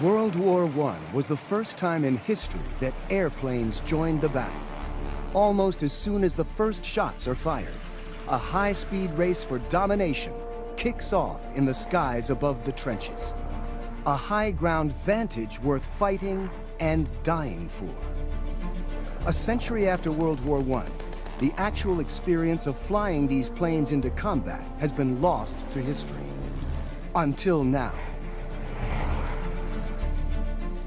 World War I was the first time in history that airplanes joined the battle. Almost as soon as the first shots are fired, a high-speed race for domination kicks off in the skies above the trenches. A high-ground vantage worth fighting and dying for. A century after World War I, the actual experience of flying these planes into combat has been lost to history. Until now.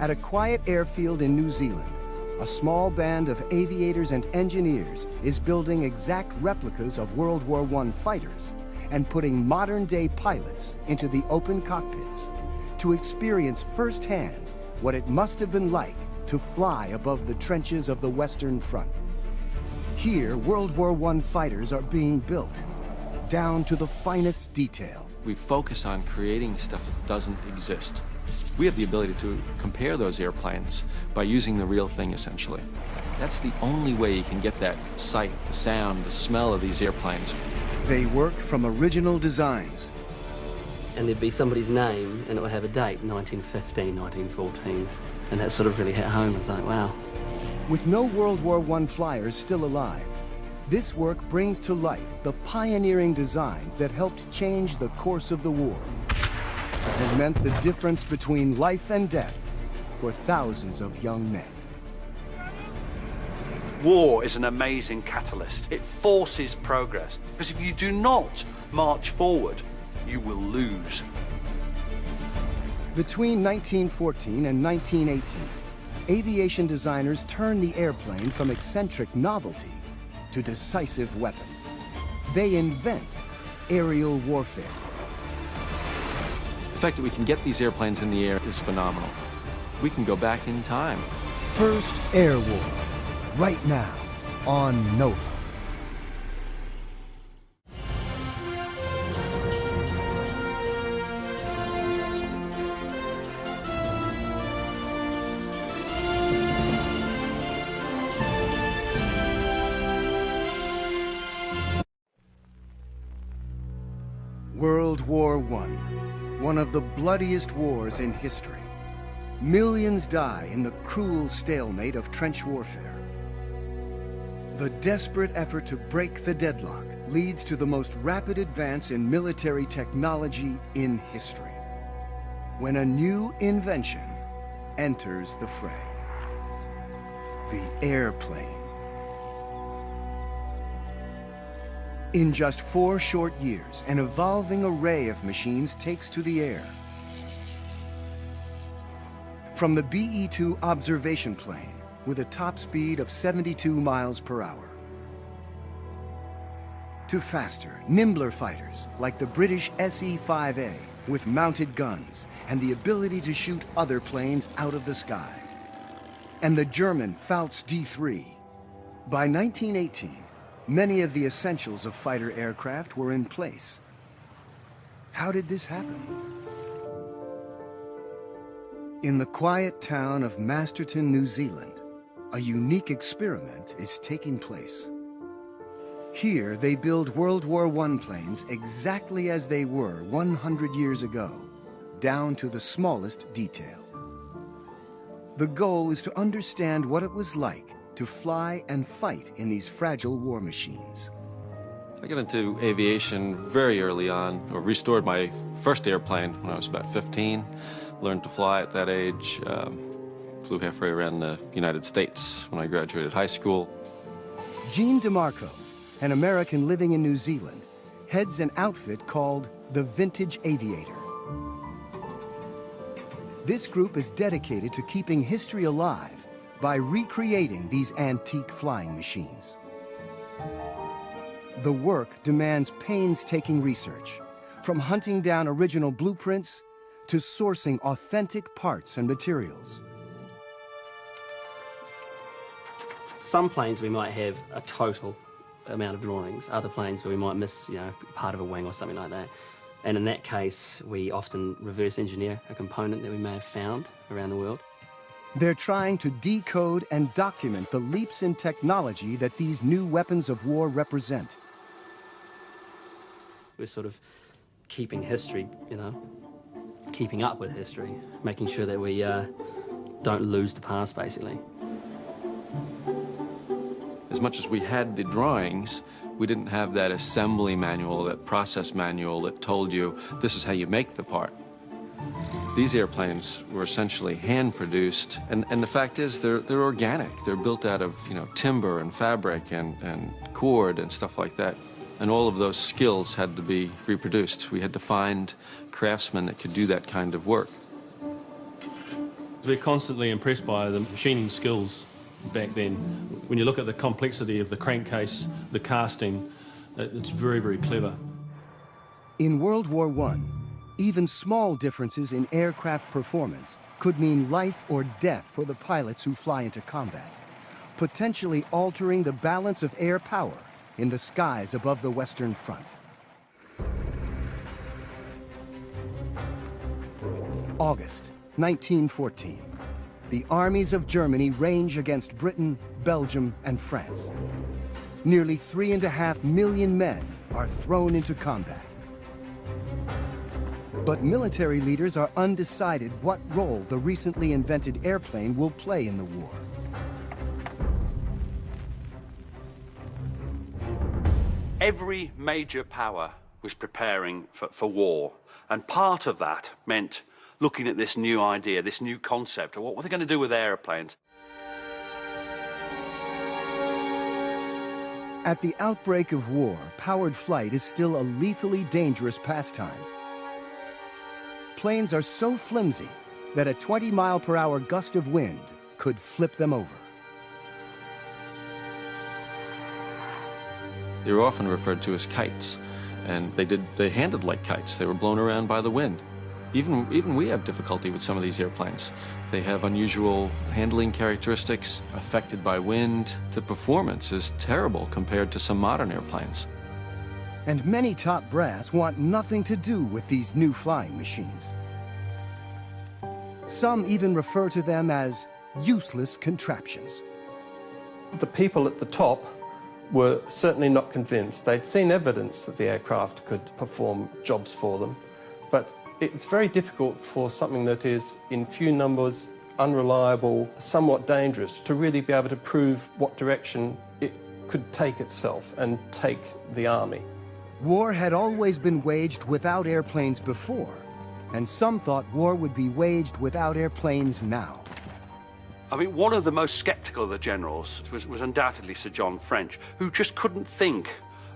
At a quiet airfield in New Zealand, a small band of aviators and engineers is building exact replicas of World War I fighters and putting modern-day pilots into the open cockpits to experience firsthand what it must have been like to fly above the trenches of the Western Front. Here, World War I fighters are being built, down to the finest detail. We focus on creating stuff that doesn't exist. We have the ability to compare those airplanes by using the real thing, essentially. That's the only way you can get that sight, the sound, the smell of these airplanes. They work from original designs. And there'd be somebody's name, and it would have a date, 1915, 1914. And that sort of really hit home. I was like, wow. With no World War I flyers still alive, this work brings to life the pioneering designs that helped change the course of the war. And meant the difference between life and death for thousands of young men. War is an amazing catalyst. It forces progress, because if you do not march forward, you will lose. Between 1914 and 1918, aviation designers turned the airplane from eccentric novelty to decisive weapon. They invent aerial warfare. The fact that we can get these airplanes in the air is phenomenal. We can go back in time. First Air War, right now on Nova. World War I, one of the bloodiest wars in history. Millions die in the cruel stalemate of trench warfare. The desperate effort to break the deadlock leads to the most rapid advance in military technology in history, when a new invention enters the fray: the airplane. In just 4 short years, an evolving array of machines takes to the air. From the BE-2 observation plane, with a top speed of 72 miles per hour, to faster, nimbler fighters like the British SE-5A with mounted guns and the ability to shoot other planes out of the sky, and the German Pfalz D3. By 1918, many of the essentials of fighter aircraft were in place. How did this happen? In the quiet town of Masterton, New Zealand, a unique experiment is taking place. Here, they build World War I planes exactly as they were 100 years ago, down to the smallest detail. The goal is to understand what it was like to fly and fight in these fragile war machines. I got into aviation very early on, or restored my first airplane when I was about 15. Learned to fly at that age. Flew halfway around the United States when I graduated high school. Gene DeMarco, an American living in New Zealand, heads an outfit called the Vintage Aviator. This group is dedicated to keeping history alive by recreating these antique flying machines. The work demands painstaking research, from hunting down original blueprints to sourcing authentic parts and materials. Some planes we might have a total amount of drawings, other planes we might miss, part of a wing or something like that. And in that case, we often reverse engineer a component that we may have found around the world. They're trying to decode and document the leaps in technology that these new weapons of war represent. We're sort of keeping history, keeping up with history, making sure that we don't lose the past, basically. As much as we had the drawings, we didn't have that assembly manual, that process manual that told you this is how you make the part. These airplanes were essentially hand-produced, and the fact is they're organic. They're built out of, you know, timber and fabric and cord and stuff like that. And all of those skills had to be reproduced. We had to find craftsmen that could do that kind of work. We're constantly impressed by the machining skills back then. When you look at the complexity of the crankcase, the casting, it's very, very clever. In World War I, even small differences in aircraft performance could mean life or death for the pilots who fly into combat, potentially altering the balance of air power in the skies above the Western Front. August 1914. The armies of Germany range against Britain, Belgium, and France. Nearly 3.5 million men are thrown into combat. But military leaders are undecided what role the recently invented airplane will play in the war. Every major power was preparing for war, and part of that meant looking at this new idea, this new concept of what were they going to do with airplanes. At the outbreak of war, powered flight is still a lethally dangerous pastime. Planes are so flimsy that a 20-mile-per-hour gust of wind could flip them over. They were often referred to as kites, and they handled like kites. They were blown around by the wind. Even we have difficulty with some of these airplanes. They have unusual handling characteristics affected by wind. The performance is terrible compared to some modern airplanes. And many top brass want nothing to do with these new flying machines. Some even refer to them as useless contraptions. The people at the top were certainly not convinced. They'd seen evidence that the aircraft could perform jobs for them, but it's very difficult for something that is in few numbers, unreliable, somewhat dangerous, to really be able to prove what direction it could take itself and take the army. War had always been waged without airplanes before, and some thought war would be waged without airplanes now. I mean, one of the most sceptical of the generals was undoubtedly Sir John French, who just couldn't think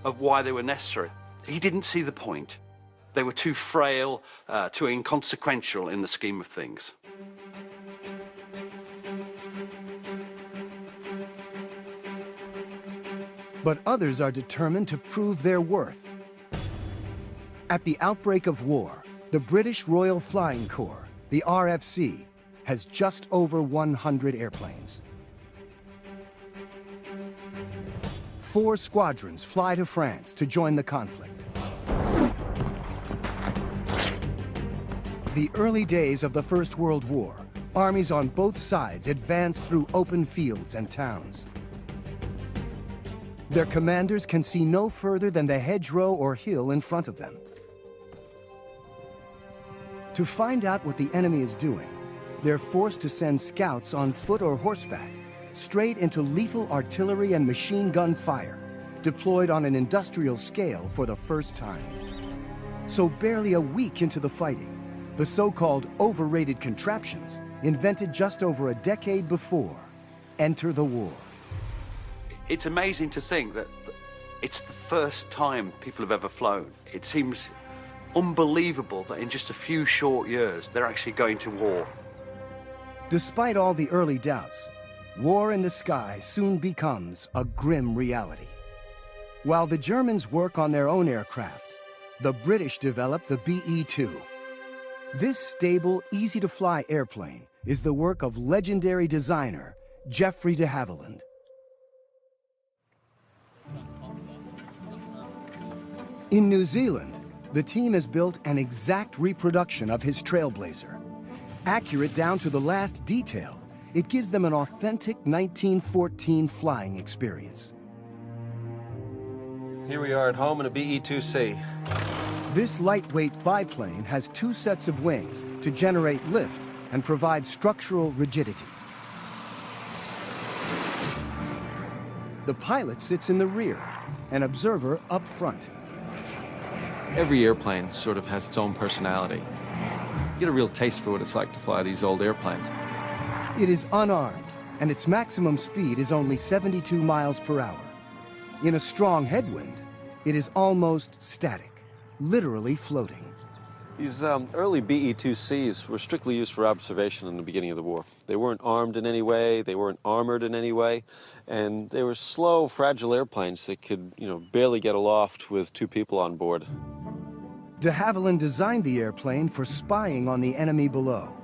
of why they were necessary. He didn't see the point. They were too frail, too inconsequential in the scheme of things. But others are determined to prove their worth. At the outbreak of war, the British Royal Flying Corps, the RFC, has just over 100 airplanes. 4 squadrons fly to France to join the conflict. The early days of the First World War, armies on both sides advanced through open fields and towns. Their commanders can see no further than the hedgerow or hill in front of them. To find out what the enemy is doing, they're forced to send scouts on foot or horseback straight into lethal artillery and machine gun fire, deployed on an industrial scale for the first time. So barely a week into the fighting, the so-called overrated contraptions, invented just over a decade before, enter the war. It's amazing to think that it's the first time people have ever flown. It seems unbelievable that in just a few short years, they're actually going to war. Despite all the early doubts, war in the sky soon becomes a grim reality. While the Germans work on their own aircraft, the British develop the BE-2. This stable, easy-to-fly airplane is the work of legendary designer Geoffrey de Havilland. In New Zealand, the team has built an exact reproduction of his Trailblazer. Accurate down to the last detail, it gives them an authentic 1914 flying experience. Here we are at home in a BE-2C. This lightweight biplane has 2 sets of wings to generate lift and provide structural rigidity. The pilot sits in the rear, an observer up front. Every airplane sort of has its own personality. You get a real taste for what it's like to fly these old airplanes. It is unarmed, and its maximum speed is only 72 miles per hour. In a strong headwind, it is almost static, literally floating. These early BE-2Cs were strictly used for observation in the beginning of the war. They weren't armed in any way, they weren't armored in any way, and they were slow, fragile airplanes that could, barely get aloft with 2 people on board. De Havilland designed the airplane for spying on the enemy below.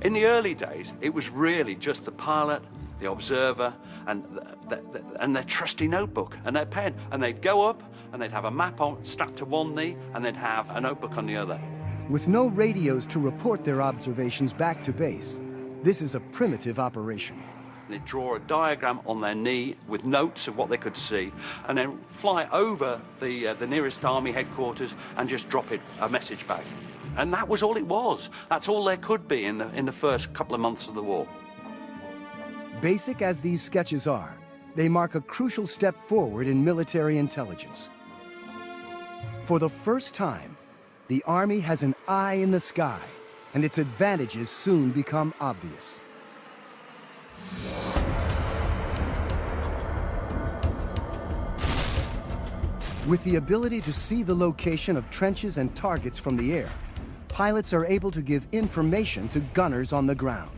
In the early days, it was really just the pilot, the observer, and their trusty notebook and their pen. And they'd go up, and they'd have a map on, strapped to one knee, and they'd have a notebook on the other. With no radios to report their observations back to base, this is a primitive operation. They'd draw a diagram on their knee with notes of what they could see, and then fly over the nearest army headquarters and just drop a message back. And that was all it was. That's all there could be in the first couple of months of the war. Basic as these sketches are, they mark a crucial step forward in military intelligence. For the first time, the Army has an eye in the sky, and its advantages soon become obvious. With the ability to see the location of trenches and targets from the air, pilots are able to give information to gunners on the ground.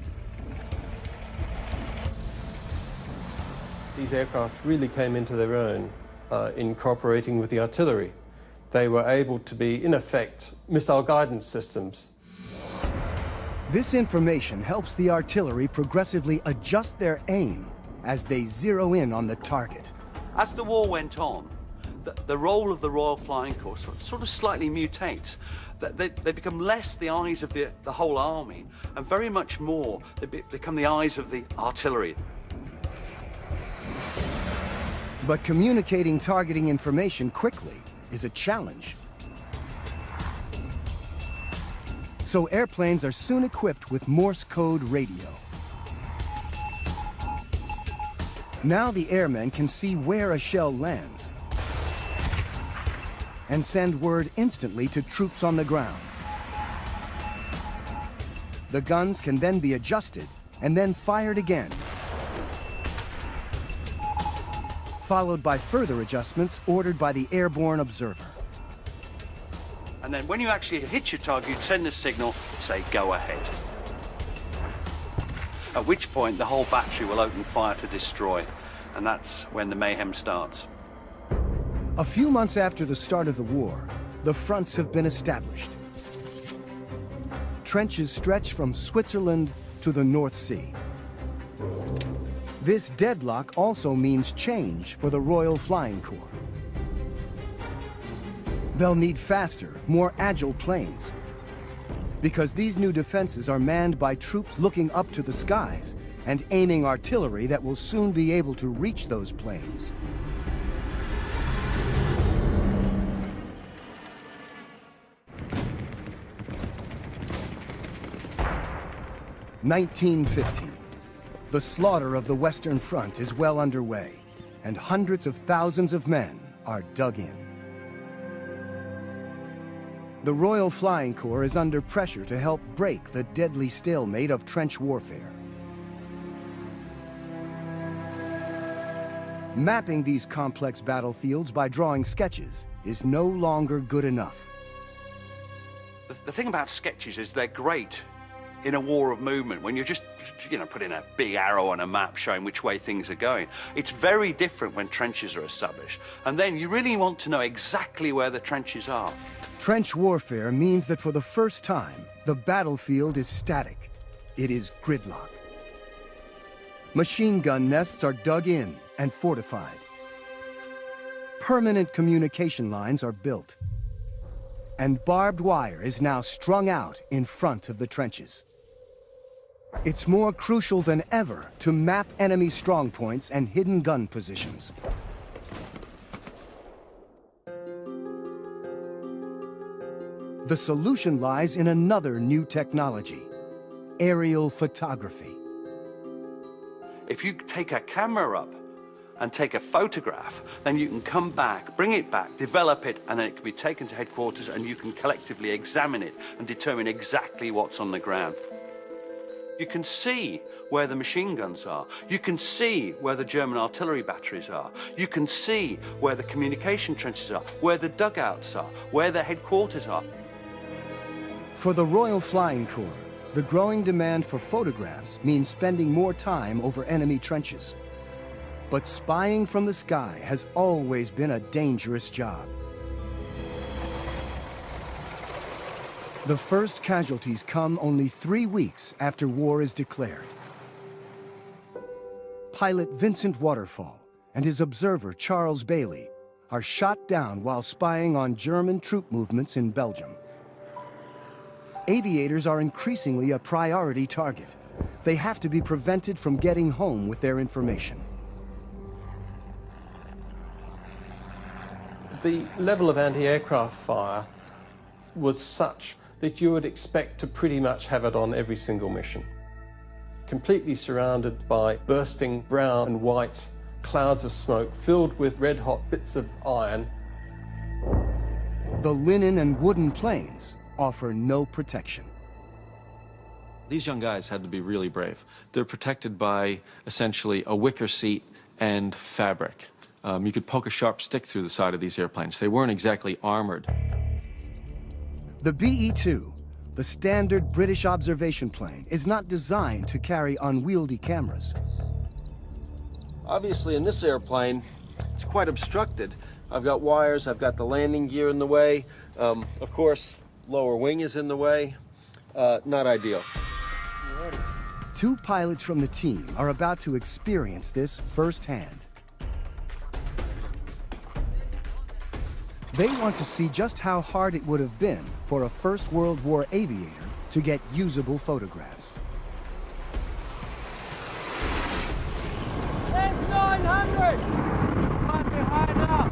These aircraft really came into their own in cooperating with the artillery. They were able to be, in effect, missile guidance systems. This information helps the artillery progressively adjust their aim as they zero in on the target. As the war went on, the role of the Royal Flying Corps sort of slightly mutates. They become less the eyes of the whole army, and very much more they become the eyes of the artillery. But communicating targeting information quickly is a challenge. So airplanes are soon equipped with Morse code radio. Now the airmen can see where a shell lands and send word instantly to troops on the ground. The guns can then be adjusted and then fired again, followed by further adjustments ordered by the airborne observer. And then when you actually hit your target, you'd send a signal, say, go ahead. At which point the whole battery will open fire to destroy, and that's when the mayhem starts. A few months after the start of the war, the fronts have been established. Trenches stretch from Switzerland to the North Sea. This deadlock also means change for the Royal Flying Corps. They'll need faster, more agile planes, because these new defenses are manned by troops looking up to the skies and aiming artillery that will soon be able to reach those planes. (1950). The slaughter of the Western Front is well underway, and hundreds of thousands of men are dug in. The Royal Flying Corps is under pressure to help break the deadly stalemate of trench warfare. Mapping these complex battlefields by drawing sketches is no longer good enough. The thing about sketches is they're great in a war of movement, when you're just, putting a big arrow on a map showing which way things are going. It's very different when trenches are established. And then you really want to know exactly where the trenches are. Trench warfare means that for the first time, the battlefield is static. It is gridlock. Machine gun nests are dug in and fortified. Permanent communication lines are built. And barbed wire is now strung out in front of the trenches. It's more crucial than ever to map enemy strongpoints and hidden gun positions. The solution lies in another new technology: aerial photography. If you take a camera up and take a photograph, then you can come back, bring it back, develop it, and then it can be taken to headquarters and you can collectively examine it and determine exactly what's on the ground. You can see where the machine guns are. You can see where the German artillery batteries are. You can see where the communication trenches are, where the dugouts are, where the headquarters are. For the Royal Flying Corps, the growing demand for photographs means spending more time over enemy trenches. But spying from the sky has always been a dangerous job. The first casualties come only 3 weeks after war is declared. Pilot Vincent Waterfall and his observer Charles Bailey are shot down while spying on German troop movements in Belgium. Aviators are increasingly a priority target. They have to be prevented from getting home with their information. The level of anti-aircraft fire was such that you would expect to pretty much have it on every single mission. Completely surrounded by bursting brown and white clouds of smoke filled with red-hot bits of iron. The linen and wooden planes offer no protection. These young guys had to be really brave. They're protected by essentially a wicker seat and fabric. You could poke a sharp stick through the side of these airplanes. They weren't exactly armored. The BE-2, the standard British observation plane, is not designed to carry unwieldy cameras. Obviously, in this airplane, it's quite obstructed. I've got wires, I've got the landing gear in the way. Of course, lower wing is in the way. Not ideal. 2 pilots from the team are about to experience this firsthand. They want to see just how hard it would have been for a First World War aviator to get usable photographs. It's 900! Might be high enough.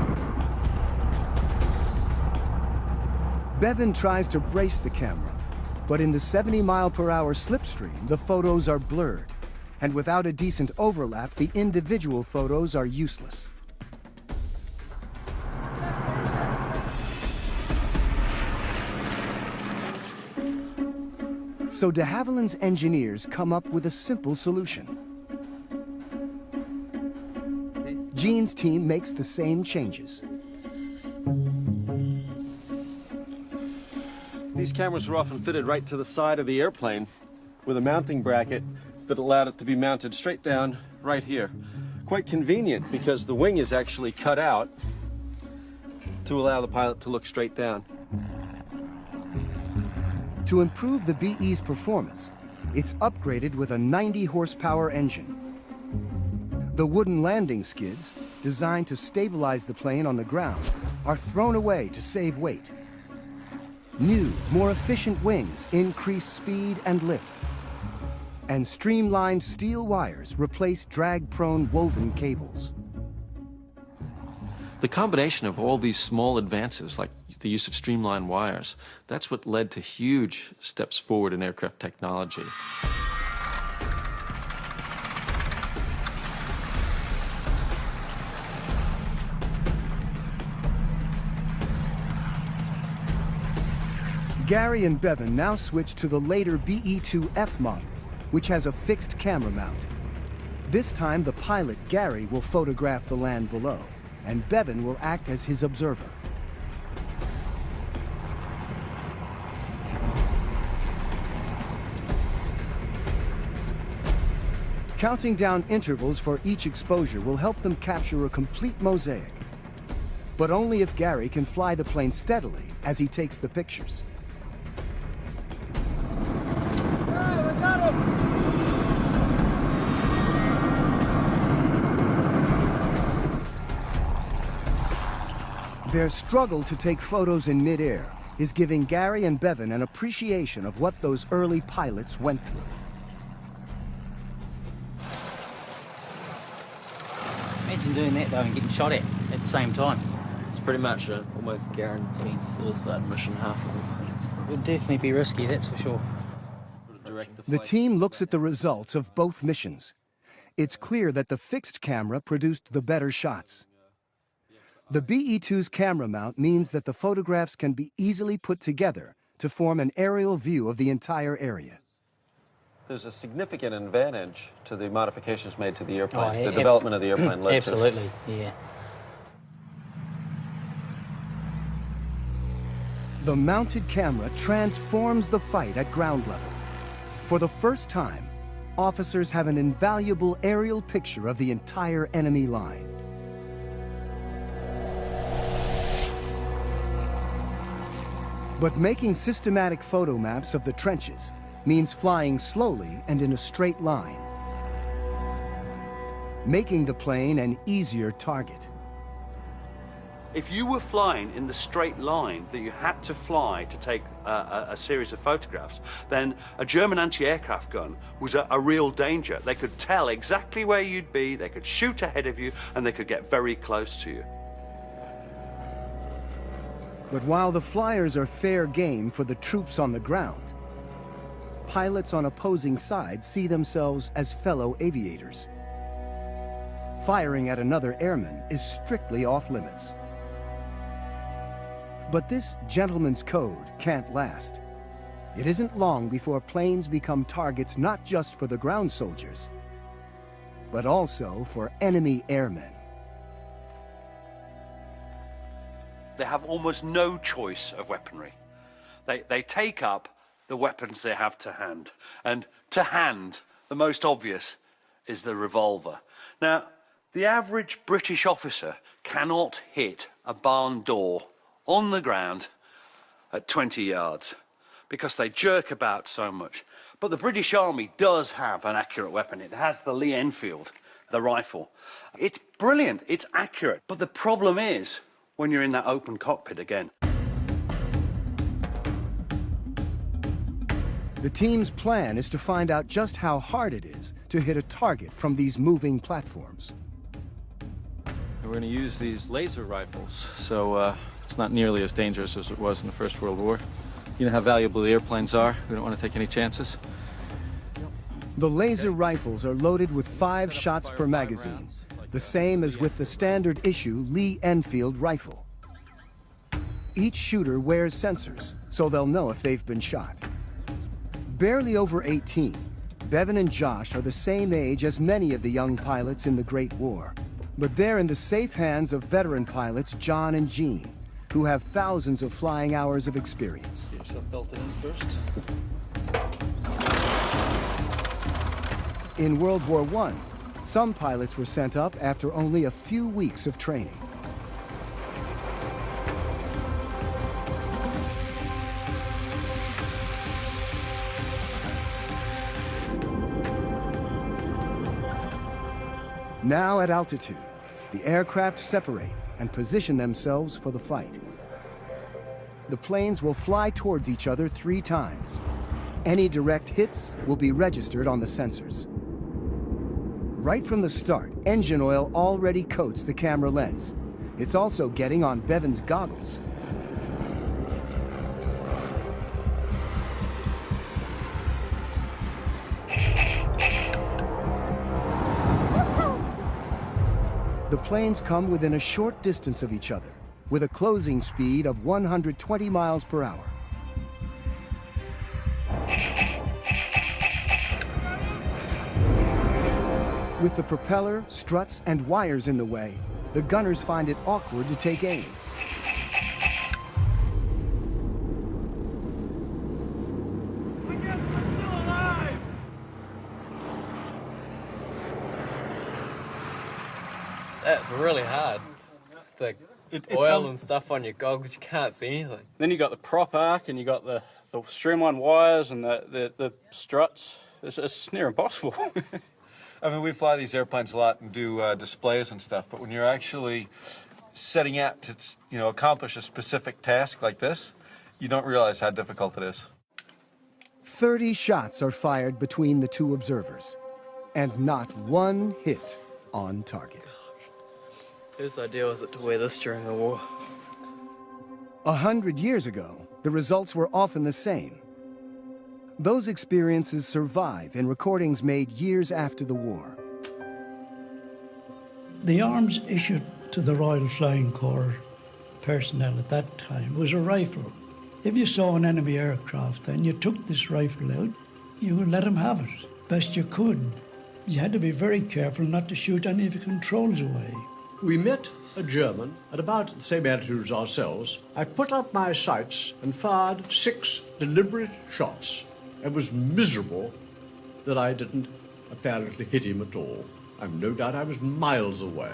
Bevan tries to brace the camera, but in the 70-mile-per-hour slipstream, the photos are blurred, and without a decent overlap, the individual photos are useless. So de Havilland's engineers come up with a simple solution. Gene's team makes the same changes. These cameras were often fitted right to the side of the airplane with a mounting bracket that allowed it to be mounted straight down right here. Quite convenient because the wing is actually cut out to allow the pilot to look straight down. To improve the BE's performance, it's upgraded with a 90-horsepower engine. The wooden landing skids, designed to stabilize the plane on the ground, are thrown away to save weight. New, more efficient wings increase speed and lift. And streamlined steel wires replace drag-prone woven cables. The combination of all these small advances, like the use of streamlined wires, that's what led to huge steps forward in aircraft technology. Gary and Bevan now switch to the later BE-2F model, which has a fixed camera mount. This time, the pilot, Gary, will photograph the land below, and Bevan will act as his observer. Counting down intervals for each exposure will help them capture a complete mosaic. But only if Gary can fly the plane steadily as he takes the pictures. Their struggle to take photos in midair is giving Gary and Bevan an appreciation of what those early pilots went through. Imagine doing that though and getting shot at the same time. It's pretty much an almost guaranteed suicide mission half of would definitely be risky, that's for sure. The team looks at the results of both missions. It's clear that the fixed camera produced the better shots. The BE-2's camera mount means that the photographs can be easily put together to form an aerial view of the entire area. There's a significant advantage to the modifications made to the airplane, Oh, the development of the airplane led to. Absolutely, yeah. The mounted camera transforms the fight at ground level. For the first time, officers have an invaluable aerial picture of the entire enemy line. But making systematic photo maps of the trenches means flying slowly and in a straight line, making the plane an easier target. If you were flying in the straight line that you had to fly to take a series of photographs, then a German anti-aircraft gun was a real danger. They could tell exactly where you'd be, they could shoot ahead of you, and they could get very close to you. But while the flyers are fair game for the troops on the ground, pilots on opposing sides see themselves as fellow aviators. Firing at another airman is strictly off limits. But this gentleman's code can't last. It isn't long before planes become targets not just for the ground soldiers, but also for enemy airmen. They have almost no choice of weaponry. They take up the weapons they have to hand. And to hand, the most obvious is the revolver. Now, the average British officer cannot hit a barn door on the ground at 20 yards because they jerk about so much. But the British Army does have an accurate weapon. It has the Lee Enfield, the rifle. It's brilliant, it's accurate. But the problem is when you're in that open cockpit again. The team's plan is to find out just how hard it is to hit a target from these moving platforms. We're going to use these laser rifles, so it's not nearly as dangerous as it was in the First World War. You know how valuable the airplanes are. We don't want to take any chances. The laser rifles are loaded with 5 shots per magazine, the same as with the standard issue Lee Enfield rifle. Each shooter wears sensors, so they'll know if they've been shot. Barely over 18, Bevan and Josh are the same age as many of the young pilots in the Great War. But they're in the safe hands of veteran pilots John and Jean, who have thousands of flying hours of experience. Get yourself belted in first. In World War I, some pilots were sent up after only a few weeks of training. Now at altitude, the aircraft separate and position themselves for the fight. The planes will fly towards each other 3 times. Any direct hits will be registered on the sensors. Right from the start, engine oil already coats the camera lens. It's also getting on Bevan's goggles. The planes come within a short distance of each other, with a closing speed of 120 miles per hour. With the propeller, struts, and wires in the way, the gunners find it awkward to take aim. I guess we're still alive! That's really hard. The oil and stuff on your goggles, you can't see anything. Then you got the prop arc and you got the streamlined wires and the struts. It's near impossible. I mean, we fly these airplanes a lot and do displays and stuff, but when you're actually setting out to, accomplish a specific task like this, you don't realize how difficult it is. 30 shots are fired between the 2 observers, and not one hit on target. Whose idea was it to wear this during the war? 100 years ago, the results were often the same. Those experiences survive in recordings made years after the war. The arms issued to the Royal Flying Corps personnel at that time was a rifle. If you saw an enemy aircraft and you took this rifle out, you would let them have it, best you could. You had to be very careful not to shoot any of the controls away. We met a German at about the same altitude as ourselves. I put up my sights and fired 6 deliberate shots. It was miserable that I didn't apparently hit him at all. I've no doubt I was miles away.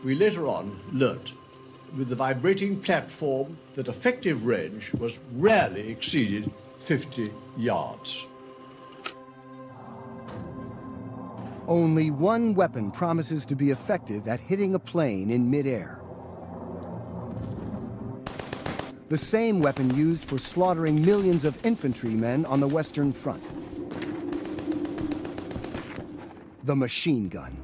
We later on learnt with the vibrating platform that effective range was rarely exceeded 50 yards. Only one weapon promises to be effective at hitting a plane in midair. The same weapon used for slaughtering millions of infantrymen on the Western Front. The machine gun.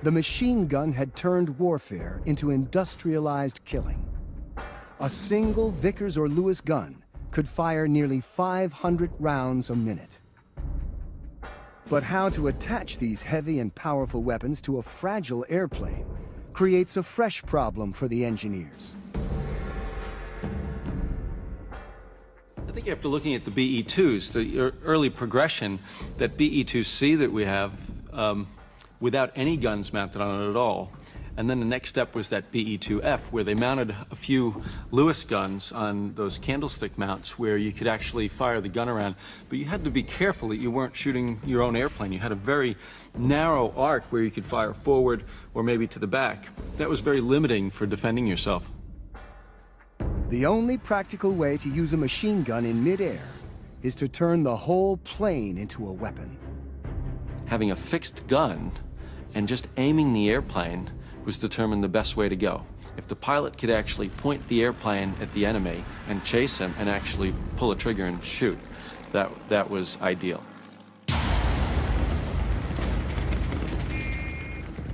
The machine gun had turned warfare into industrialized killing. A single Vickers or Lewis gun could fire nearly 500 rounds a minute. But how to attach these heavy and powerful weapons to a fragile airplane creates a fresh problem for the engineers. I think after looking at the BE-2s, the early progression, that BE-2C that we have without any guns mounted on it at all. And then the next step was that BE-2F, where they mounted a few Lewis guns on those candlestick mounts where you could actually fire the gun around. But you had to be careful that you weren't shooting your own airplane. You had a very narrow arc where you could fire forward or maybe to the back. That was very limiting for defending yourself. The only practical way to use a machine gun in midair is to turn the whole plane into a weapon. Having a fixed gun and just aiming the airplane was determined the best way to go. If the pilot could actually point the airplane at the enemy and chase him and actually pull a trigger and shoot, that was ideal.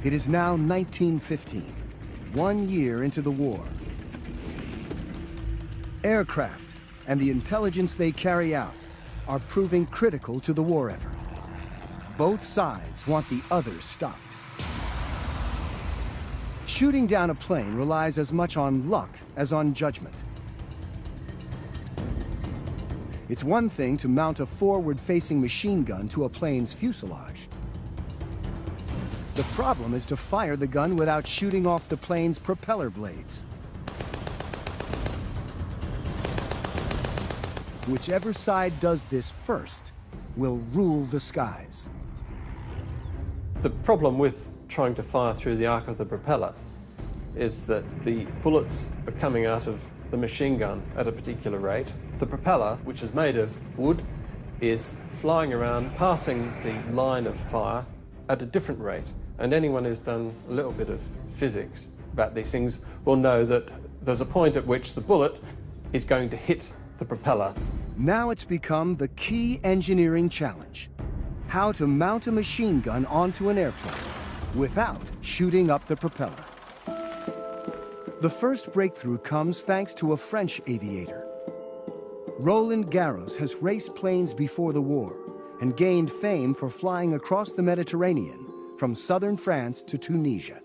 It is now 1915, 1 year into the war. Aircraft and the intelligence they carry out are proving critical to the war effort. Both sides want the others stopped. Shooting down a plane relies as much on luck as on judgment. It's one thing to mount a forward-facing machine gun to a plane's fuselage. The problem is to fire the gun without shooting off the plane's propeller blades. Whichever side does this first will rule the skies. The problem with trying to fire through the arc of the propeller is that the bullets are coming out of the machine gun at a particular rate. The propeller, which is made of wood, is flying around, passing the line of fire at a different rate. And anyone who's done a little bit of physics about these things will know that there's a point at which the bullet is going to hit the propeller. Now it's become the key engineering challenge: how to mount a machine gun onto an airplane without shooting up the propeller. The first breakthrough comes thanks to a French aviator. Roland Garros has raced planes before the war and gained fame for flying across the Mediterranean from southern France to Tunisia.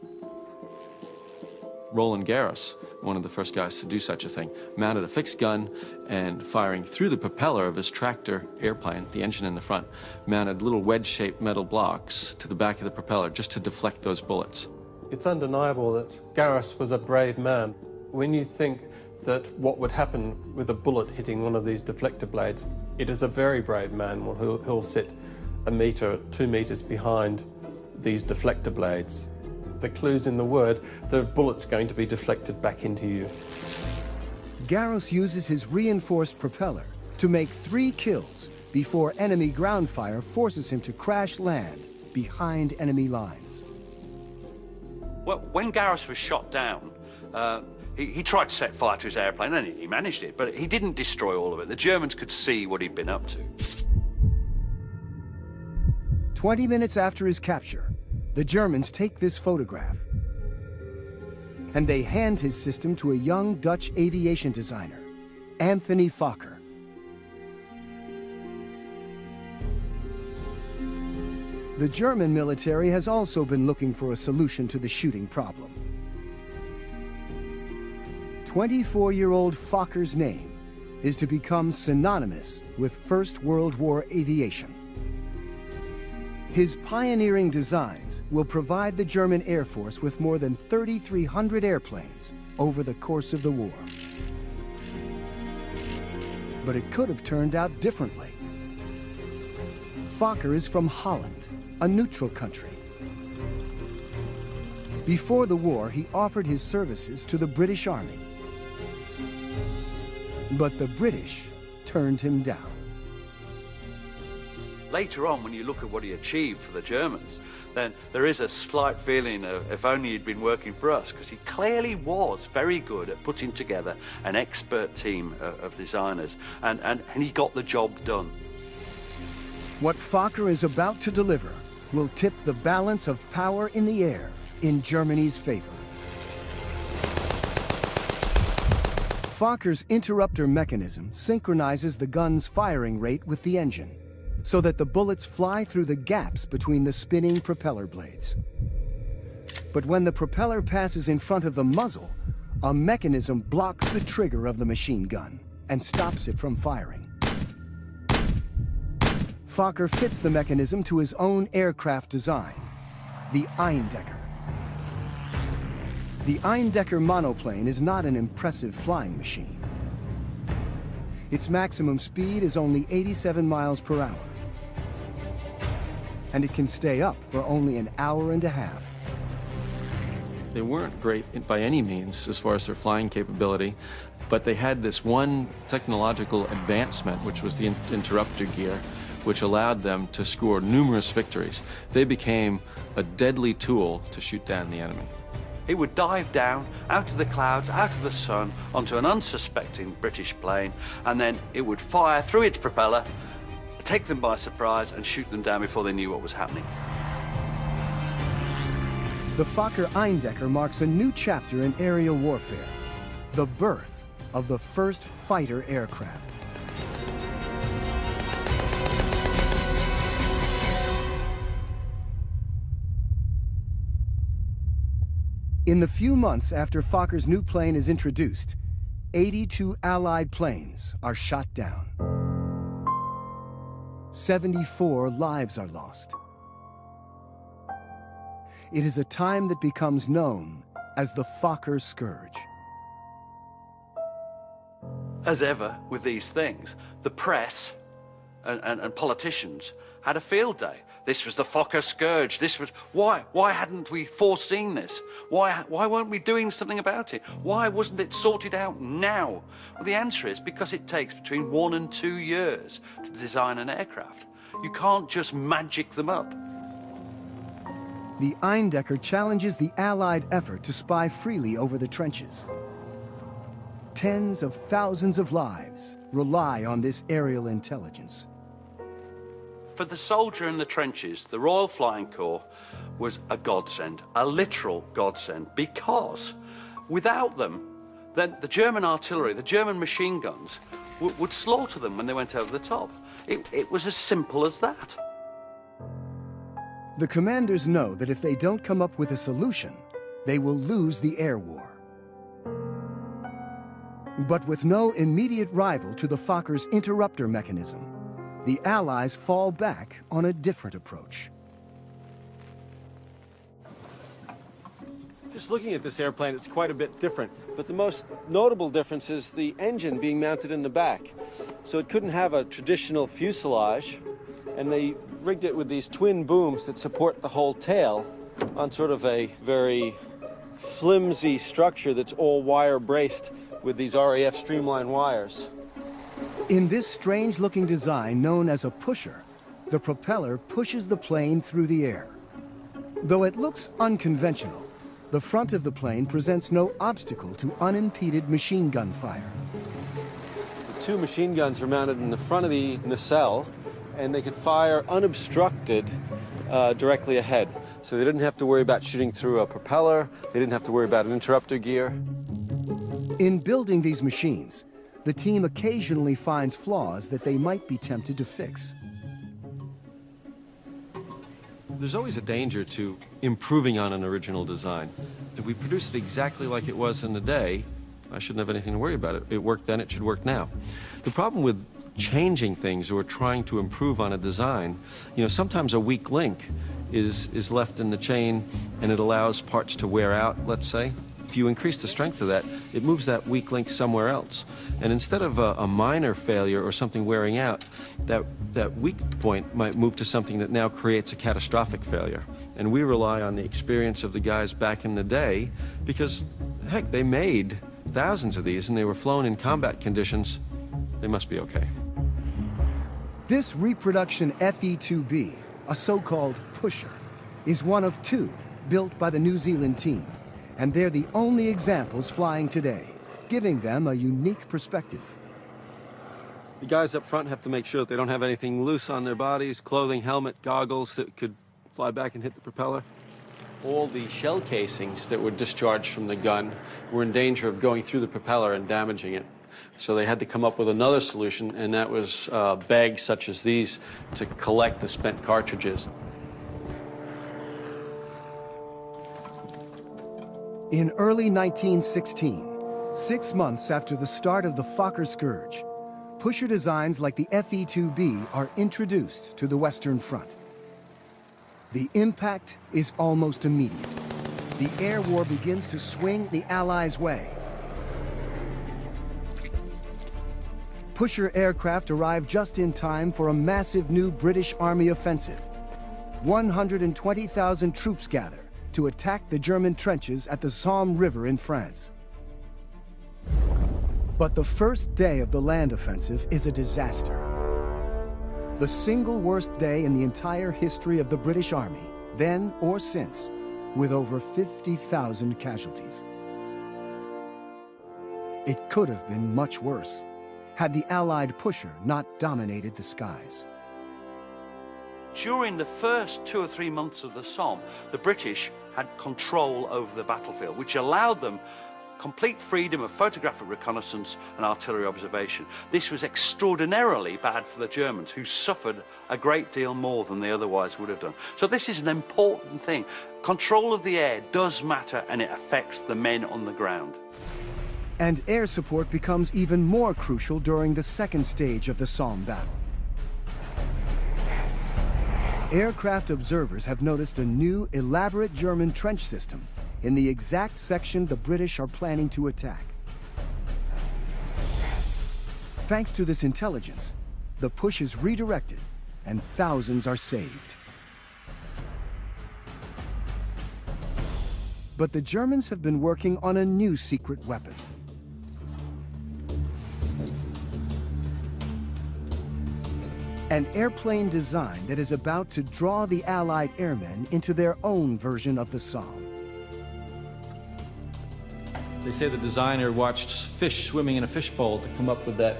Roland Garros, one of the first guys to do such a thing, mounted a fixed gun and firing through the propeller of his tractor airplane, the engine in the front, mounted little wedge-shaped metal blocks to the back of the propeller just to deflect those bullets. It's undeniable that Garros was a brave man. When you think that what would happen with a bullet hitting one of these deflector blades, it is a very brave man who'll sit 1 meter, 2 meters behind these deflector blades. The clue's in the word: the bullet's going to be deflected back into you. Garros uses his reinforced propeller to make 3 kills before enemy ground fire forces him to crash land behind enemy lines. Well, when Garros was shot down, he tried to set fire to his airplane, and he managed it, but he didn't destroy all of it. The Germans could see what he'd been up to. 20 minutes after his capture, the Germans take this photograph. and they hand his system to a young Dutch aviation designer, Anthony Fokker. The German military has also been looking for a solution to the shooting problem. 24-year-old Fokker's name is to become synonymous with First World War aviation. His pioneering designs will provide the German Air Force with more than 3,300 airplanes over the course of the war. But it could have turned out differently. Fokker is from Holland, a neutral country. Before the war, he offered his services to the British Army. But the British turned him down. Later on, when you look at what he achieved for the Germans, then there is a slight feeling of if only he'd been working for us, because he clearly was very good at putting together an expert team of designers, and he got the job done. What Fokker is about to deliver will tip the balance of power in the air in Germany's favor. Fokker's interrupter mechanism synchronizes the gun's firing rate with the engine, so that the bullets fly through the gaps between the spinning propeller blades. But when the propeller passes in front of the muzzle, a mechanism blocks the trigger of the machine gun and stops it from firing. Fokker fits the mechanism to his own aircraft design, the Eindecker. The Eindecker monoplane is not an impressive flying machine. Its maximum speed is only 87 miles per hour. And it can stay up for only an hour and a half. They weren't great by any means as far as their flying capability, but they had this one technological advancement, which was the interrupter gear, which allowed them to score numerous victories. They became a deadly tool to shoot down the enemy. It would dive down, out of the clouds, out of the sun, onto an unsuspecting British plane, and then it would fire through its propeller, take them by surprise, and shoot them down before they knew what was happening. The Fokker Eindecker marks a new chapter in aerial warfare, the birth of the first fighter aircraft. In the few months after Fokker's new plane is introduced, 82 Allied planes are shot down. 74 lives are lost. It is a time that becomes known as the Fokker Scourge. As ever with these things, the press and politicians had a field day. This was the Fokker Scourge. This was why hadn't we foreseen this? Why weren't we doing something about it? Why wasn't it sorted out now? Well, the answer is because it takes between 1 and 2 years to design an aircraft. You can't just magic them up. The Eindecker challenges the Allied effort to spy freely over the trenches. Tens of thousands of lives rely on this aerial intelligence. For the soldier in the trenches, the Royal Flying Corps was a godsend, a literal godsend, because without them, then the German artillery, the German machine guns, would slaughter them when they went over the top. It was as simple as that. The commanders know that if they don't come up with a solution, they will lose the air war. But with no immediate rival to the Fokker's interrupter mechanism, the Allies fall back on a different approach. Just looking at this airplane, it's quite a bit different. But the most notable difference is the engine being mounted in the back. So it couldn't have a traditional fuselage, and they rigged it with these twin booms that support the whole tail on sort of a very flimsy structure that's all wire braced with these RAF streamline wires. In this strange-looking design known as a pusher, the propeller pushes the plane through the air. Though it looks unconventional, the front of the plane presents no obstacle to unimpeded machine gun fire. The two machine guns are mounted in the front of the nacelle, and they could fire unobstructed directly ahead. So they didn't have to worry about shooting through a propeller. They didn't have to worry about an interrupter gear. In building these machines, the team occasionally finds flaws that they might be tempted to fix. There's always a danger to improving on an original design. If we produce it exactly like it was in the day, I shouldn't have anything to worry about it. It worked then, it should work now. The problem with changing things or trying to improve on a design, sometimes a weak link is left in the chain and it allows parts to wear out, let's say. If you increase the strength of that, it moves that weak link somewhere else. And instead of a minor failure or something wearing out, that weak point might move to something that now creates a catastrophic failure. And we rely on the experience of the guys back in the day because, heck, they made thousands of these and they were flown in combat conditions. They must be okay. This reproduction FE-2B, a so-called pusher, is one of two built by the New Zealand team. And they're the only examples flying today, giving them a unique perspective. The guys up front have to make sure that they don't have anything loose on their bodies, clothing, helmet, goggles that could fly back and hit the propeller. All the shell casings that were discharged from the gun were in danger of going through the propeller and damaging it. So they had to come up with another solution, and that was bags such as these to collect the spent cartridges. In early 1916, 6 months after the start of the Fokker Scourge, pusher designs like the FE-2B are introduced to the Western Front. The impact is almost immediate. The air war begins to swing the Allies' way. Pusher aircraft arrive just in time for a massive new British Army offensive. 120,000 troops gather to attack the German trenches at the Somme River in France. But the first day of the land offensive is a disaster. The single worst day in the entire history of the British Army, then or since, with over 50,000 casualties. It could have been much worse, had the Allied pusher not dominated the skies. During the first 2 or 3 months of the Somme, the British had control over the battlefield, which allowed them complete freedom of photographic reconnaissance and artillery observation. This was extraordinarily bad for the Germans, who suffered a great deal more than they otherwise would have done. So this is an important thing. Control of the air does matter, and it affects the men on the ground. And air support becomes even more crucial during the second stage of the Somme battle. Aircraft observers have noticed a new, elaborate German trench system in the exact section the British are planning to attack. Thanks to this intelligence, the push is redirected and thousands are saved. But the Germans have been working on a new secret weapon. An airplane design that is about to draw the Allied airmen into their own version of the Somme. They say the designer watched fish swimming in a fishbowl to come up with that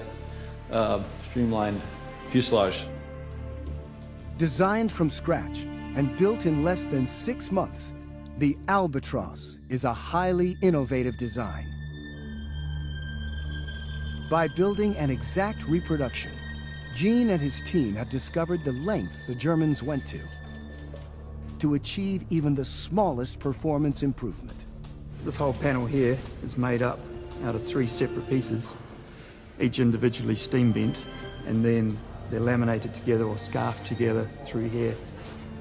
streamlined fuselage. Designed from scratch and built in less than 6 months, the Albatross is a highly innovative design. By building an exact reproduction, Gene and his team have discovered the lengths the Germans went to achieve even the smallest performance improvement. This whole panel here is made up out of 3 separate pieces, each individually steam bent, and then they're laminated together or scarfed together through here,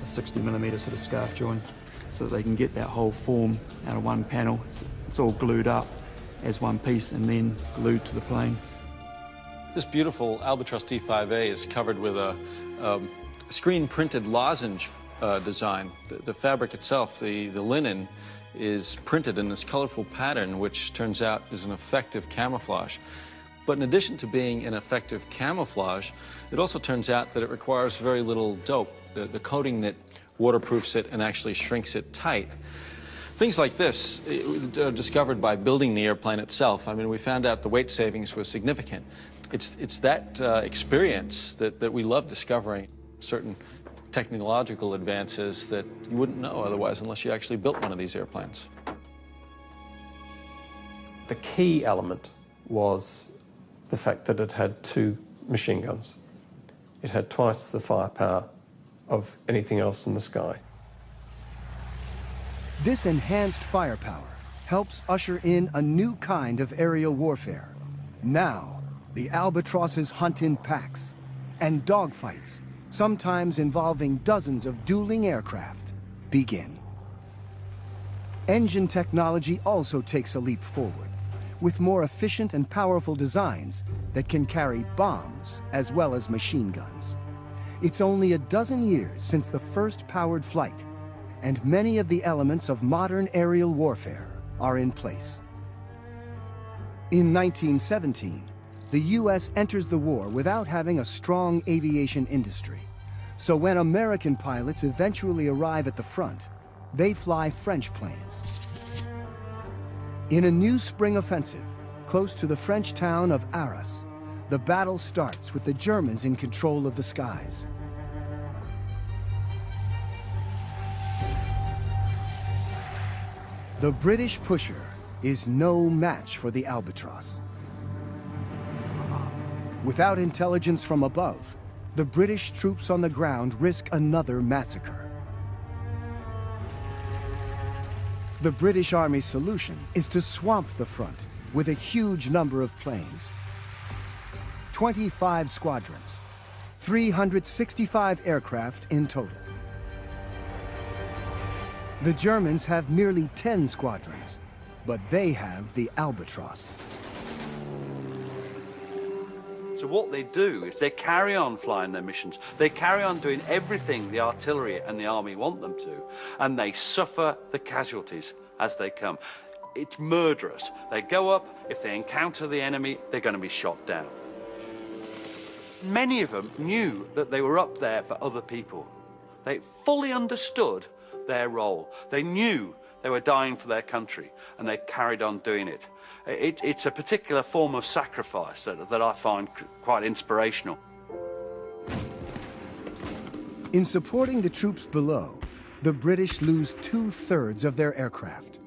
a 60mm sort of scarf joint, so that they can get that whole form out of one panel. It's all glued up as one piece and then glued to the plane. This beautiful Albatross T5A is covered with a screen-printed lozenge design. The fabric itself, the linen, is printed in this colorful pattern, which turns out is an effective camouflage. But in addition to being an effective camouflage, it also turns out that it requires very little dope, the coating that waterproofs it and actually shrinks it tight. Things like this are discovered by building the airplane itself. I mean, we found out the weight savings was significant. It's that experience that we love discovering. Certain technological advances that you wouldn't know otherwise unless you actually built one of these airplanes. The key element was the fact that it had 2 machine guns. It had twice the firepower of anything else in the sky. This enhanced firepower helps usher in a new kind of aerial warfare. Now, the albatrosses hunt in packs, and dogfights, sometimes involving dozens of dueling aircraft, begin. Engine technology also takes a leap forward, with more efficient and powerful designs that can carry bombs as well as machine guns. It's only a dozen years since the first powered flight, and many of the elements of modern aerial warfare are in place. In 1917, the U.S. enters the war without having a strong aviation industry. So when American pilots eventually arrive at the front, they fly French planes. In a new spring offensive, close to the French town of Arras, the battle starts with the Germans in control of the skies. The British pusher is no match for the Albatross. Without intelligence from above, the British troops on the ground risk another massacre. The British Army's solution is to swamp the front with a huge number of planes. 25 squadrons, 365 aircraft in total. The Germans have merely 10 squadrons, but they have the Albatross. So what they do is they carry on flying their missions. They carry on doing everything the artillery and the army want them to, and they suffer the casualties as they come. It's murderous. They go up, if they encounter the enemy, they're going to be shot down. Many of them knew that they were up there for other people. They fully understood their role. They knew they were dying for their country, and they carried on doing it. It's a particular form of sacrifice that I find quite inspirational. In supporting the troops below, the British lose 2/3 of their aircraft.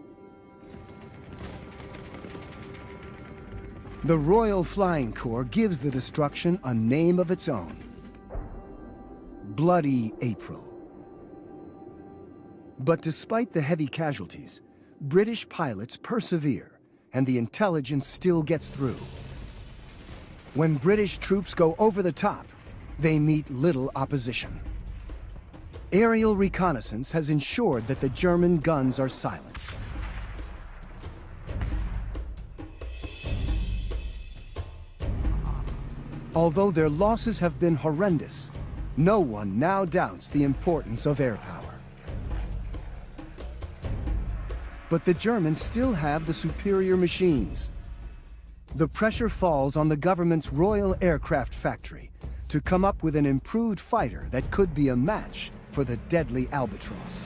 The Royal Flying Corps gives the destruction a name of its own: Bloody April. But despite the heavy casualties, British pilots persevere, and the intelligence still gets through. When British troops go over the top, they meet little opposition. Aerial reconnaissance has ensured that the German guns are silenced. Although their losses have been horrendous, no one now doubts the importance of air power. But the Germans still have the superior machines. The pressure falls on the government's Royal Aircraft Factory to come up with an improved fighter that could be a match for the deadly Albatross.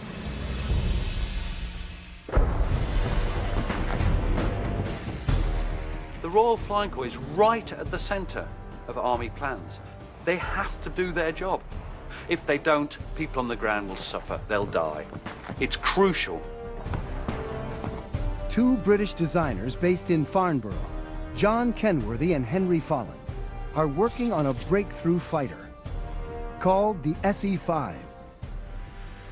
The Royal Flying Corps is right at the centre of army plans. They have to do their job. If they don't, people on the ground will suffer. They'll die. It's crucial. 2 British designers based in Farnborough, John Kenworthy and Henry Folland, are working on a breakthrough fighter called the SE-5.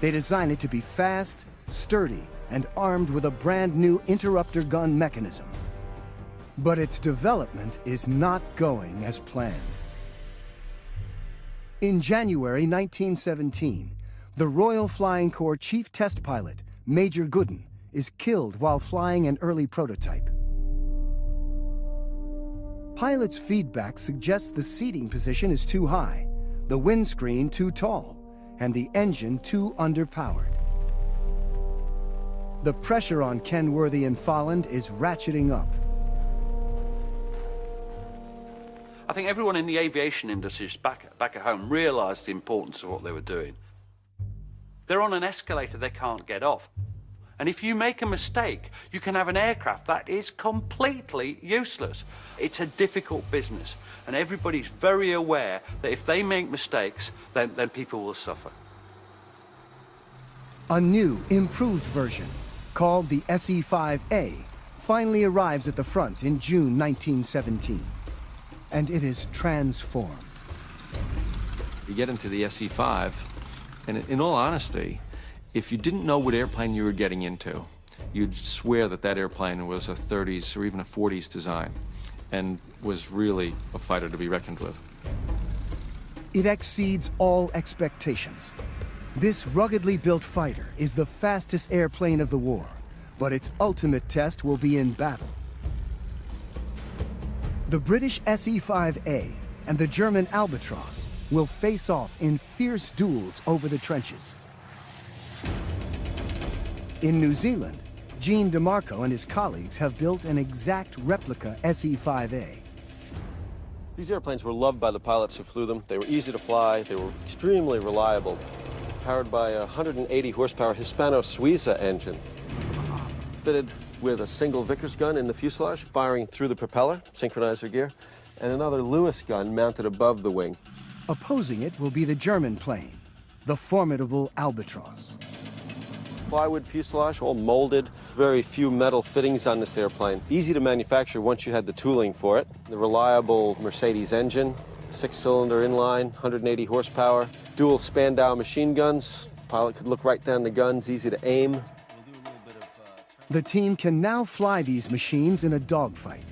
They design it to be fast, sturdy, and armed with a brand new interrupter gun mechanism. But its development is not going as planned. In January 1917, the Royal Flying Corps Chief Test Pilot, Major Gooden, is killed while flying an early prototype. Pilots' feedback suggests the seating position is too high, the windscreen too tall, and the engine too underpowered. The pressure on Kenworthy and Folland is ratcheting up. I think everyone in the aviation industry back at home realised the importance of what they were doing. They're on an escalator they can't get off. And if you make a mistake, you can have an aircraft that is completely useless. It's a difficult business, and everybody's very aware that if they make mistakes, then people will suffer. A new, improved version, called the SE-5A, finally arrives at the front in June 1917. And it is transformed. You get into the SE-5, and in all honesty, if you didn't know what airplane you were getting into, you'd swear that that airplane was a 30s or even a 40s design, and was really a fighter to be reckoned with. It exceeds all expectations. This ruggedly built fighter is the fastest airplane of the war, but its ultimate test will be in battle. The British SE-5A and the German Albatros will face off in fierce duels over the trenches. In New Zealand, Gene DeMarco and his colleagues have built an exact replica SE-5A. These airplanes were loved by the pilots who flew them. They were easy to fly. They were extremely reliable. Powered by a 180 horsepower Hispano-Suiza engine, fitted with a single Vickers gun in the fuselage, firing through the propeller, synchronizer gear, and another Lewis gun mounted above the wing. Opposing it will be the German plane, the formidable Albatros. Plywood fuselage, all molded, very few metal fittings on this airplane. Easy to manufacture once you had the tooling for it. The reliable Mercedes engine, 6-cylinder inline, 180 horsepower, dual Spandau machine guns. Pilot could look right down the guns, easy to aim. The team can now fly these machines in a dogfight.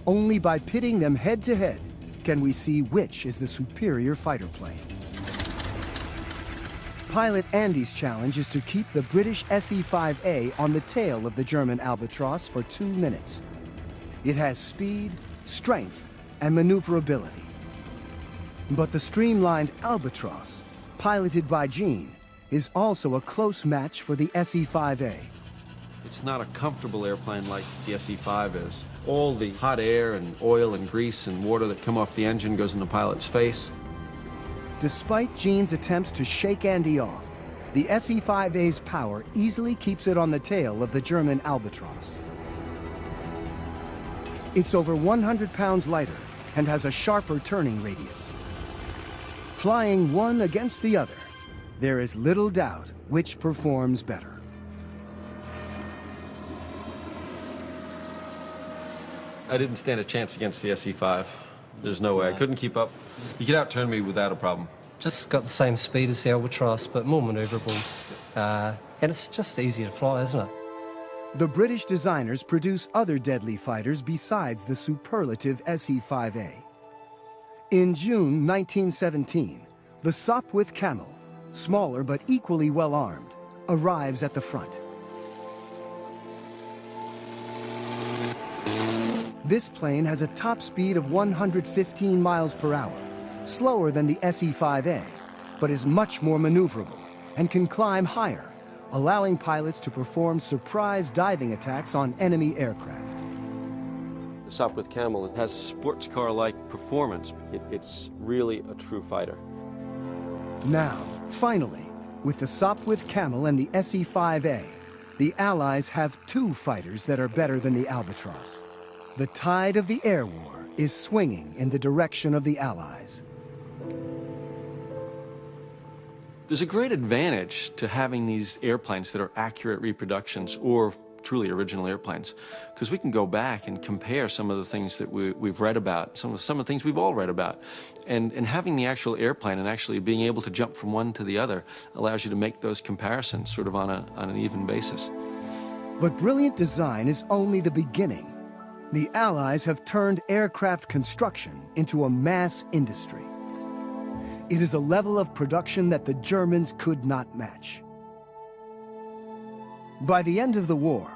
Only by pitting them head-to-head can we see which is the superior fighter plane. Pilot Andy's challenge is to keep the British SE-5A on the tail of the German Albatros for 2 minutes. It has speed, strength, and maneuverability. But the streamlined Albatros, piloted by Gene, is also a close match for the SE-5A. It's not a comfortable airplane like the SE-5 is. All the hot air and oil and grease and water that come off the engine goes in the pilot's face. Despite Gene's attempts to shake Andy off, the SE-5A's power easily keeps it on the tail of the German Albatros. It's over 100 pounds lighter and has a sharper turning radius. Flying one against the other, there is little doubt which performs better. I didn't stand a chance against the SE-5. There's no way. I couldn't keep up. You could outturn me without a problem. Just got the same speed as the Albatros, but more manoeuvrable. And it's just easier to fly, isn't it? The British designers produce other deadly fighters besides the superlative SE-5A. In June 1917, the Sopwith Camel, smaller but equally well-armed, arrives at the front. This plane has a top speed of 115 miles per hour, slower than the SE-5A, but is much more maneuverable and can climb higher, allowing pilots to perform surprise diving attacks on enemy aircraft. The Sopwith Camel has sports car-like performance. It's really a true fighter. Now, finally, with the Sopwith Camel and the SE-5A, the Allies have 2 fighters that are better than the Albatros. The tide of the air war is swinging in the direction of the Allies. There's a great advantage to having these airplanes that are accurate reproductions or truly original airplanes, because we can go back and compare some of the things that we've read about, some of the things we've all read about. And having the actual airplane and actually being able to jump from one to the other allows you to make those comparisons sort of on an even basis. But brilliant design is only the beginning. The Allies have turned aircraft construction into a mass industry. It is a level of production that the Germans could not match. By the end of the war,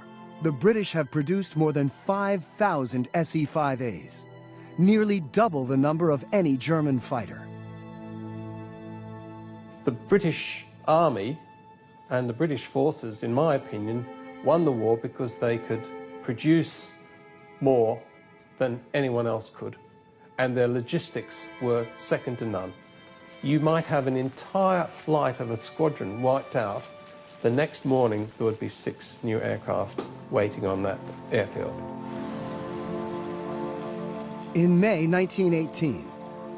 the British have produced more than 5,000 SE-5As, nearly double the number of any German fighter. The British Army and the British forces, in my opinion, won the war because they could produce more than anyone else could, and their logistics were second to none. You might have an entire flight of a squadron wiped out. The next morning, there would be 6 new aircraft waiting on that airfield. In May 1918,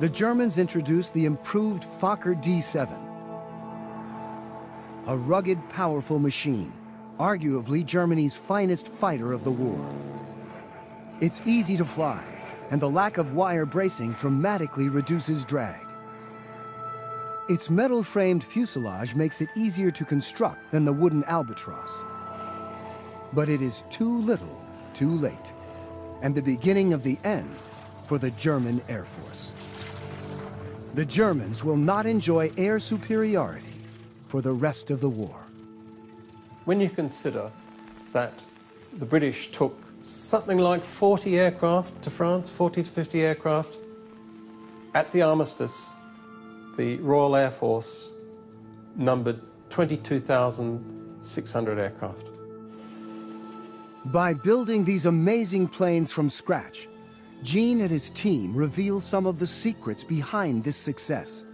the Germans introduced the improved Fokker D-7. a rugged, powerful machine, arguably Germany's finest fighter of the war. It's easy to fly, and the lack of wire bracing dramatically reduces drag. Its metal-framed fuselage makes it easier to construct than the wooden Albatross. But it is too little, too late, and the beginning of the end for the German Air Force. The Germans will not enjoy air superiority for the rest of the war. When you consider that the British took something like 40 aircraft to France, 40 to 50 aircraft, at the armistice, the Royal Air Force numbered 22,600 aircraft. By building these amazing planes from scratch, Gene and his team reveal some of the secrets behind this success.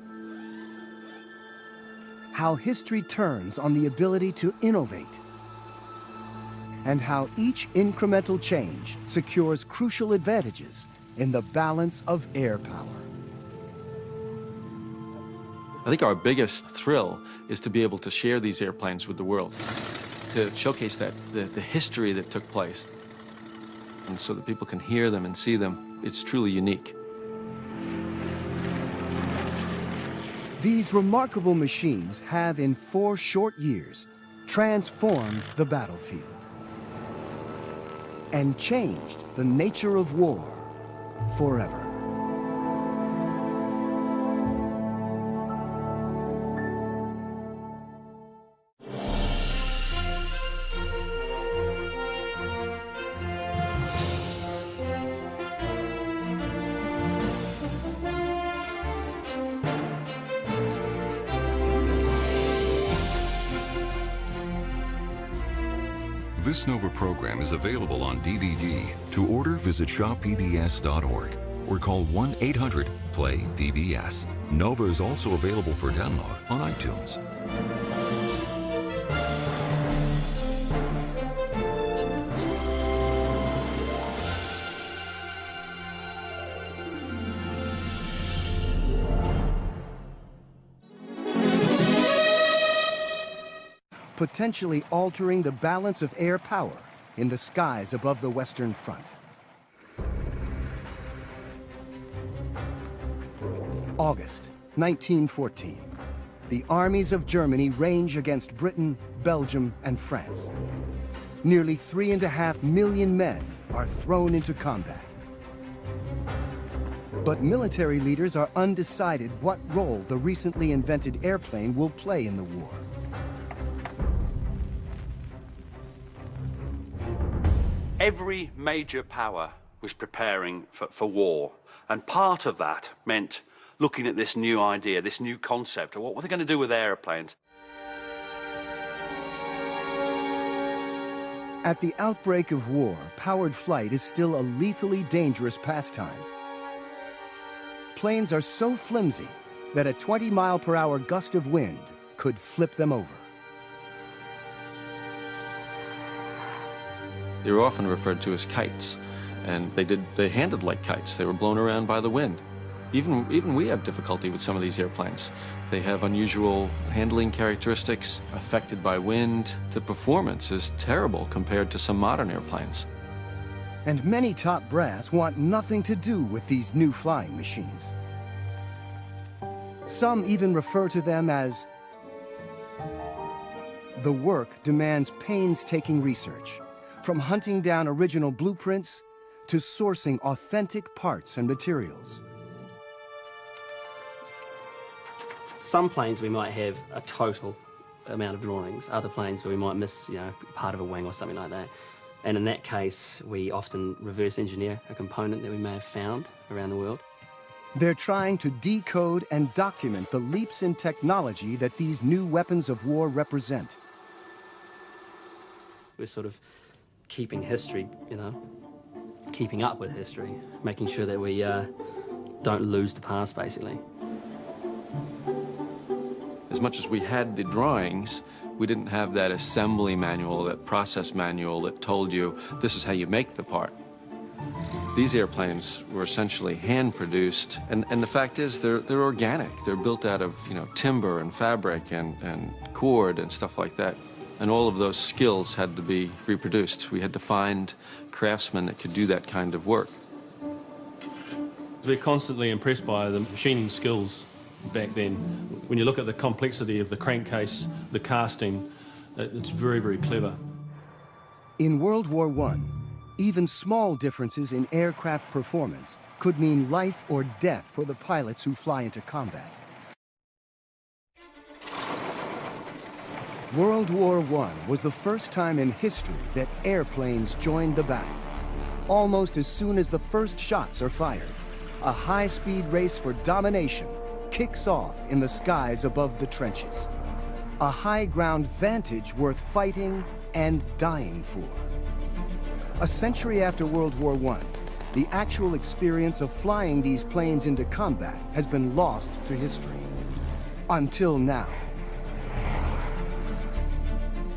How history turns on the ability to innovate, and how each incremental change secures crucial advantages in the balance of air power. I think our biggest thrill is to be able to share these airplanes with the world, to showcase the history that took place, and so that people can hear them and see them. It's truly unique. These remarkable machines have, in 4 short years, transformed the battlefield and changed the nature of war forever. This Nova program is available on DVD. To order, visit shoppbs.org or call 1-800-PLAY-PBS. Nova is also available for download on iTunes. Potentially altering the balance of air power in the skies above the Western Front. August 1914. The armies of Germany range against Britain, Belgium, and France. Nearly 3.5 million men are thrown into combat. But military leaders are undecided what role the recently invented airplane will play in the war. Every major power was preparing for war, and part of that meant looking at this new idea, this new concept of what were they going to do with aeroplanes. At the outbreak of war, powered flight is still a lethally dangerous pastime. Planes are so flimsy that a 20-mile-per-hour gust of wind could flip them over. They were often referred to as kites, and they handled like kites. They were blown around by the wind. Even we have difficulty with some of these airplanes. They have unusual handling characteristics affected by wind. The performance is terrible compared to some modern airplanes. And many top brass want nothing to do with these new flying machines. Some even refer to them as the work demands painstaking research, from hunting down original blueprints to sourcing authentic parts and materials. Some planes we might have a total amount of drawings, other planes we might miss, part of a wing or something like that. And in that case, we often reverse engineer a component that we may have found around the world. They're trying to decode and document the leaps in technology that these new weapons of war represent. We're sort of keeping history, keeping up with history, making sure that we don't lose the past, basically. As much as we had the drawings, we didn't have that assembly manual, that process manual that told you this is how you make the part. These airplanes were essentially hand-produced, and the fact is they're organic. They're built out of, timber and fabric and cord and stuff like that. And all of those skills had to be reproduced. We had to find craftsmen that could do that kind of work. We're constantly impressed by the machining skills back then. When you look at the complexity of the crankcase, the casting, it's very, very clever. In World War I, even small differences in aircraft performance could mean life or death for the pilots who fly into combat. World War I was the first time in history that airplanes joined the battle. Almost as soon as the first shots are fired, a high-speed race for domination kicks off in the skies above the trenches. A high-ground vantage worth fighting and dying for. A century after World War I, the actual experience of flying these planes into combat has been lost to history. Until now.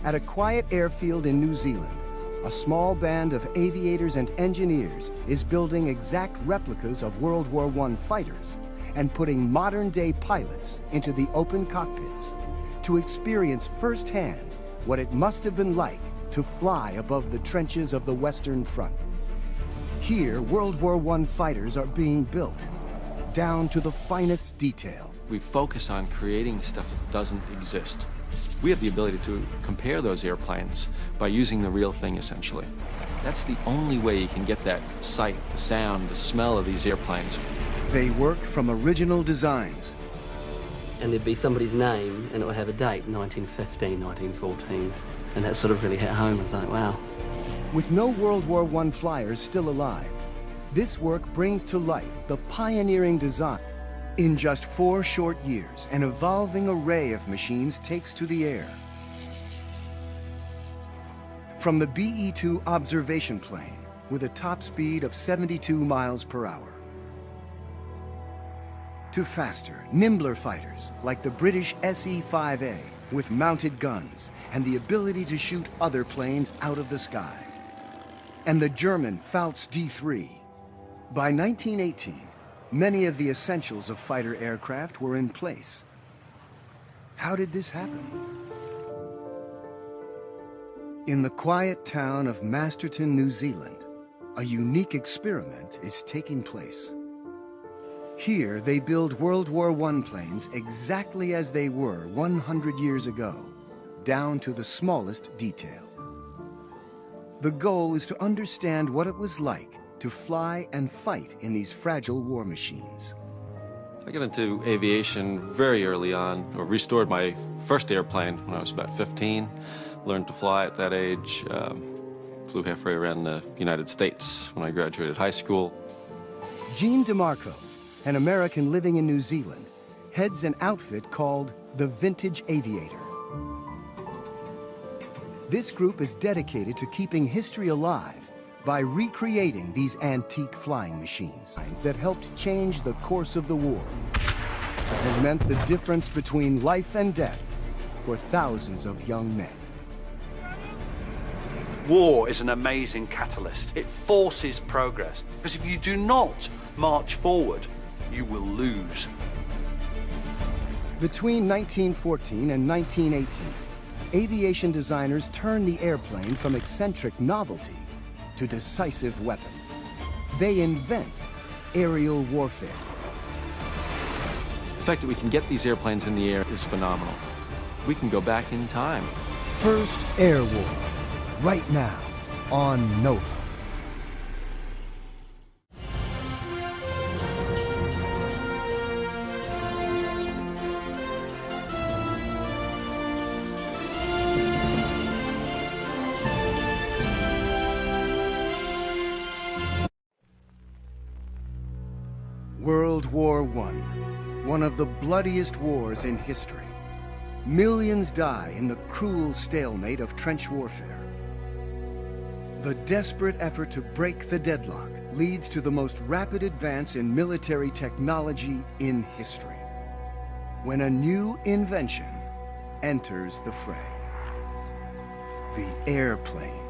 At a quiet airfield in New Zealand, a small band of aviators and engineers is building exact replicas of World War I fighters and putting modern-day pilots into the open cockpits to experience firsthand what it must have been like to fly above the trenches of the Western Front. Here, World War I fighters are being built, down to the finest detail. We focus on creating stuff that doesn't exist. We have the ability to compare those airplanes by using the real thing, essentially. That's the only way you can get that sight, the sound, the smell of these airplanes. They work from original designs. And there'd be somebody's name, and it would have a date, 1915, 1914. And that sort of really hit home. I was like, wow. With no World War I flyers still alive, this work brings to life the pioneering design. In just 4 short years, an evolving array of machines takes to the air. From the BE-2 observation plane, with a top speed of 72 miles per hour, to faster, nimbler fighters like the British SE-5A, with mounted guns and the ability to shoot other planes out of the sky, and the German Pfalz D3. By 1918, many of the essentials of fighter aircraft were in place. How did this happen? In the quiet town of Masterton, New Zealand, a unique experiment is taking place. Here, they build World War I planes exactly as they were 100 years ago, down to the smallest detail. The goal is to understand what it was like to fly and fight in these fragile war machines. I got into aviation very early on, or restored my first airplane when I was about 15. Learned to fly at that age. Flew halfway around the United States when I graduated high school. Gene DeMarco, an American living in New Zealand, heads an outfit called the Vintage Aviator. This group is dedicated to keeping history alive by recreating these antique flying machines that helped change the course of the war and meant the difference between life and death for thousands of young men. War is an amazing catalyst. It forces progress, because if you do not march forward, you will lose. Between 1914 and 1918, aviation designers turned the airplane from eccentric novelty to decisive weapon. They invent aerial warfare. The fact that we can get these airplanes in the air is phenomenal. We can go back in time. First Air War, right now on Nova. World War I, one of the bloodiest wars in history. Millions die in the cruel stalemate of trench warfare. The desperate effort to break the deadlock leads to the most rapid advance in military technology in history, when a new invention enters the fray: the airplane.